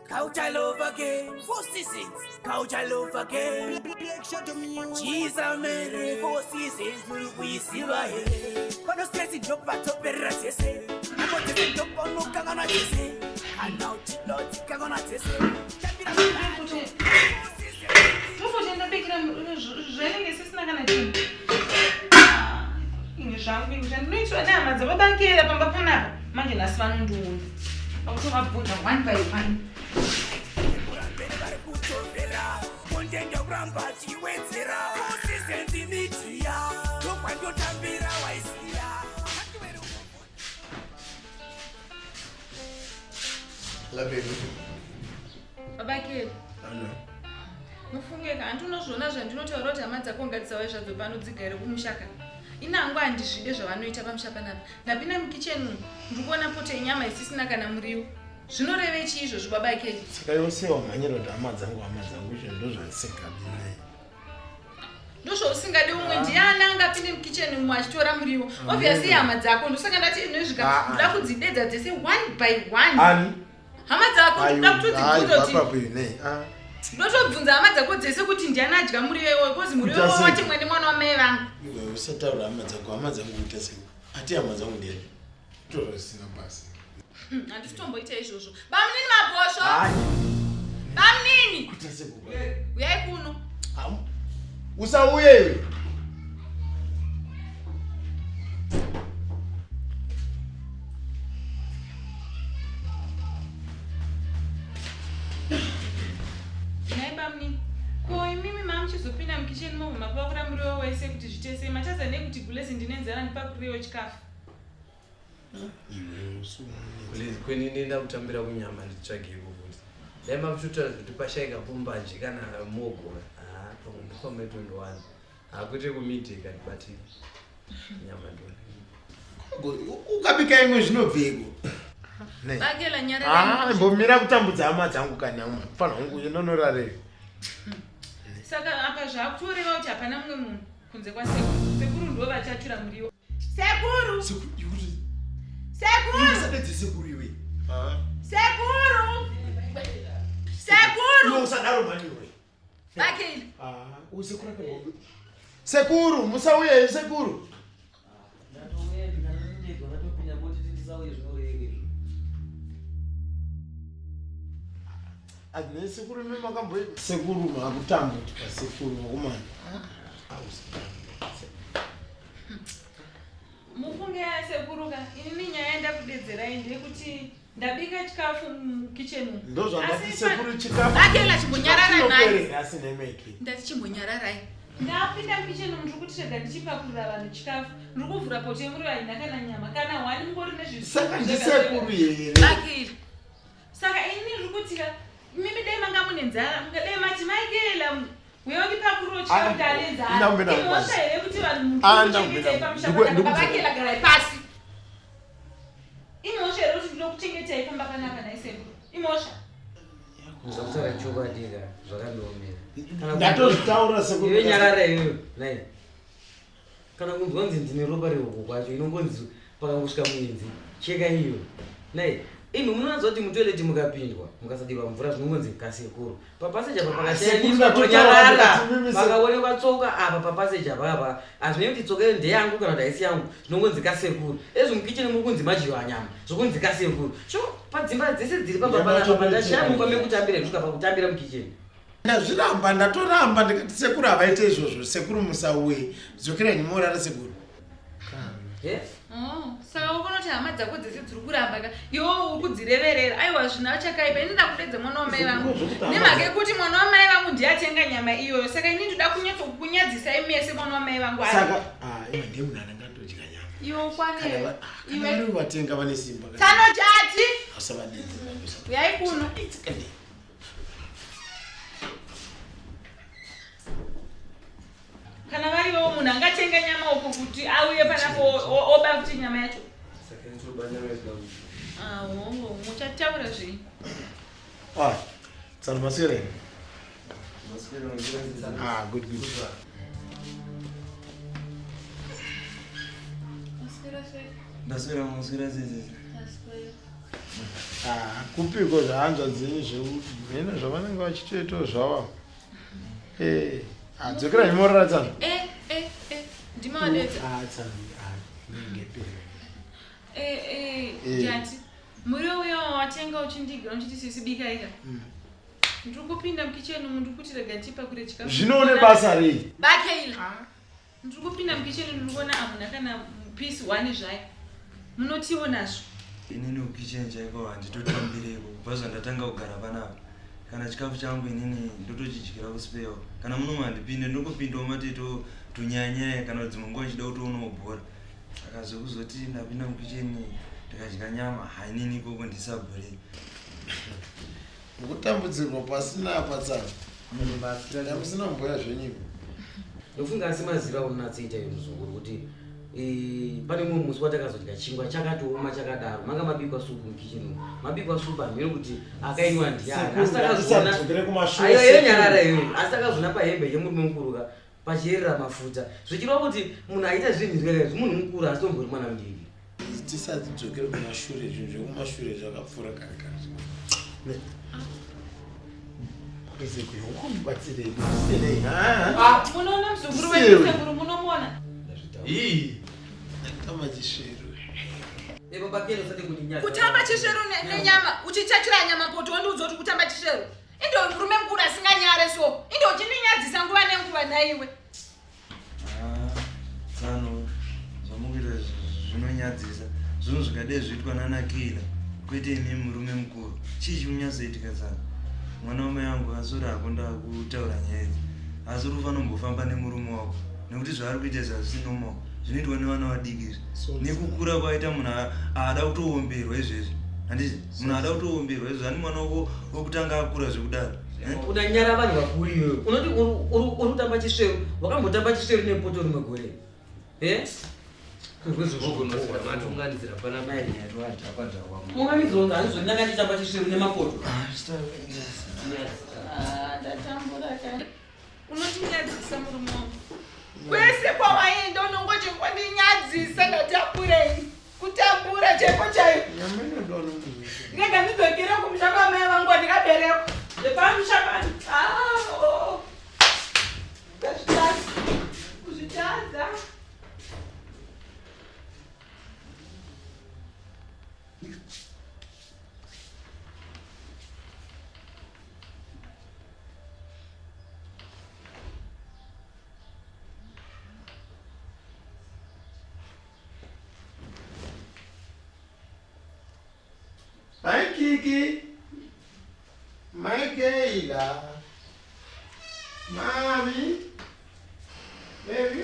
Couch I love again. 4 seasons. Couch I love again. Cheese and Mary. 4 seasons. We see right here. But no stress in job at top of say. I'm going to take job on no Kagana say. And now Lord Kagana say. One by one. Babake. Hello. Mufungeka andinozvona zvandinotaura kuti hama dzako ngatisawe zvadzo pano dzigare kumushaka. Inangwa handizvide zvavanoita pamushaka napa. Ndapinda mukicheni ndiri kuona poto yenyama isisina kana muriwo. Zvinoreve chii izvozvo babake? Saka yose wamanyira kuti hama dzangu izvo ndozvandisingadi. Ndozvausingadi umwe Ndiyani angapinde mukicheni umwe achitora muriwo. Obviously hama dzako ndosaka ndati inozvika ndoda kudzidedza dzese one by one. Ani? Hama dzako ndoda kutodzibvunza kuti papa ndotobvunza hama dzako dzese kuti Ndiyani adya muriwo iwoyo kozi muriwo wati mwene mwana wamai vangu. Iwe usataura hama dzangu kuita sei? Ati hama dzangu ndiyani? Ndozvisina basi. Handisitomboita izvozvo. Bamunini mabhosvo? Bamunini? Kuita sekuba. Uyai kuno. Usauye iwe. Nai bamunini. Ko imimi mamuchizopinda mukicheni momo mapakura muriwo wese kuti zvitese machaza nekuti gulesi ndinenzara ndipakuriwo chikafu. Kwenini nenda kutambira kunyama nditsvage kuti dai makushutaura kuti pashayika pumbanje kana mogo pamwe ndikometondowana hakuite kumidheka ndibatire nyama ndona ukabika imwe zvinobveko bakela nyara mbomira kutambudza hama dzangu kanyama fana hungu inonorarei saka apa zvakutoreva kuti hapana mumwe munhu kunze kwasekuru sekuru ndo vachatura muriwo sekuru sekuru iwe sekuru usadaro mani iwe bakela usekuru apehobe sekuru musauye sekuru Adne sekuru mimi makambo sekuru makutambuti pasekuru makumana mufunge sekuruka ini nyaya enda kudedzerai ndekuti ndabika chikafu mukicheni ndozvandati sekuru chikafu bakela chimbonyarara nai asine meki ndati chimbonyararai ndapinda mukicheni ndiri kuti rega ndichipakurira vanhu chikafu ndiri kuvhura poto yemuriwo haina kana nyama kana wani mungori saka ndisekuru here bakela saka ini ndiri kutika mimi dai manga mune nzara mungadai mati maikela uyondipakuriro chikafu ndalenzara imosha here kuti vanhu muchengetai pamushaka babakela garai pasi imosha here kuti ndinokuchengetai pamba panapa naisekuru imosha kuzakutaura chokwadiga zvakandiomera ndatozvitaura sekuru iwe nyarara iyoyo nai kana kunzwanzi ndine ropa rehoko kwacho inongonzi pakangosvika muenzi cheka iyo nai imi munowanza kuti mutoileti mukapindwa mukasadirwa mvura zvinongonzi kasekuru papaseja apa pakashayanyarara pakaonekwa tsoka apa papaseja papa hazvinei kuti tsoka iyo ndeyangu kana kuti haisi yangu zvinongonzi kasekuru ezvo mukicheni muri kunzi majiwa nyama zvokunzi kasekuru sho padzimba dzese dziri papapanapa ndashamuka mekutambira zvuka pakutambira mukicheni ndazviramba ndatoramba ndikati sekuru havaite izvozvo sekuru musauye dzokerai nimorara sekuru saka ukonoti hama dzako dzese dziri kuramba ka iwo uri kudzireverera aiwa zvina chakaipa ini ndakudedza mwana wamai vangu nemhaka yekuti mwana wamai vangu ndiye atenga nyama iyoyo saka ini ndoda kunyadzisai mese mwana wamai vangu saka iwe ndiye munhu anangatodya nyama iwo kwane iwe vatenga vane simba tanojati asavadedzi uyai kuno kana variwo munhu angatenga nyama uku kuti auye panapo oba kuti nyama yacho muchataura zvii tsana maswera good ndaswera maswera zeze kupiko zvahanzva dzini zveuina zvavanenge vachitoitawo zvavo. Dzokera nemoraratsana. Ndimawadedza. Jati. Muriwo uyo watenga uchindiga uchiti sisi bika ika. Ndiri kupinda mukicheni mundu kuti rega tipa kure chikafu. Zvinoone basa rei? Bakeila. Ndiri kupinda mukicheni ndiri kuona amuna kana piece 1 zvayo. Munotionazvo. Inini ukicheni chaiko handitotambireko kubva zvandatanga kugara panapa. Kana chikafu changu inini ndotochidyira kusipewa. Kana munhu mandipinde ndokupindawo mateto tunyanya kana dzimwe nguva chida kutoonawo bhora. Saka zvekuzoti ndapinda mukicheni ndikadya nyama hainini ikoko ndisabhore. Kutambudzirwa pasina apatsana. Ndamusina mboya zvenyiko. Ndofunga asi mazira unatseita muzunguru kuti pane mumwe musi watakazodya chingwa chakatooma chakadaro manga mabikwa supu mukicheni. Mabikwa supu amene kuti akainwa Ndiyani. Ayo yenyarara iyo. Asi takazona pahembe yemurume mukuru pachiyerera mafuta. Zvichireva kuti munhu aita zvinhu zvakadai munhu mukuru asi tombori mwana mudiki. Tisati dzokere kumashure zvinhu zvekumashure zvakapfuura kare kare. Munoona muzukuru wedu sekuru munomona. Kutamba chisheru nenyama uchichachira nyama poto wandiudza kuti kutamba chisheru. Indo murume mukuru asinganyare so. Indo uchininyadzisa nguva nenguva naiwe. Tsano zvamukuita zvinonyadzisa. Zvinhu zvikadai zviitwa nanakira kwete imi murume mukuru. Chii chikunyazoitika tsano? Mwana wamai yangu asuri akunda kutaura nyaya idzi. Asi uri kufanira kumbofamba nemurume wako nekuti zvaari kuita zvazvisinomawo zvinoitwa nevana vadiki izvi. Nekukura kwaita munhu aada kutoomberwa izvezvi. Handizvo? Munhu aada kutoomberwa izvezvi. Ani mwana wako wokutanga akura zvekudaro. Unanyara vanhu vakuru iwewe. Unoti uri kutamba chisheru. Wakambotamba chisheru nepoto rimwe gore. Matunganidzira pana mai nyaro atakwadza kwa. Unganidzira handizonanga nditamba chisheru nemapoto. Ndatambura kana. Unotinyadzisa murume wangu. Kwese kwawaenda unongochi kwandinyadzisa ndatamburei. Kutambura cheko chaiyo. Rega ndidzokere kumushaka wamai vangu ndikaberekwa. Ndepamushakani. Kuzvitadza. Mai Kiki. Mai Keila. Mami. Baby,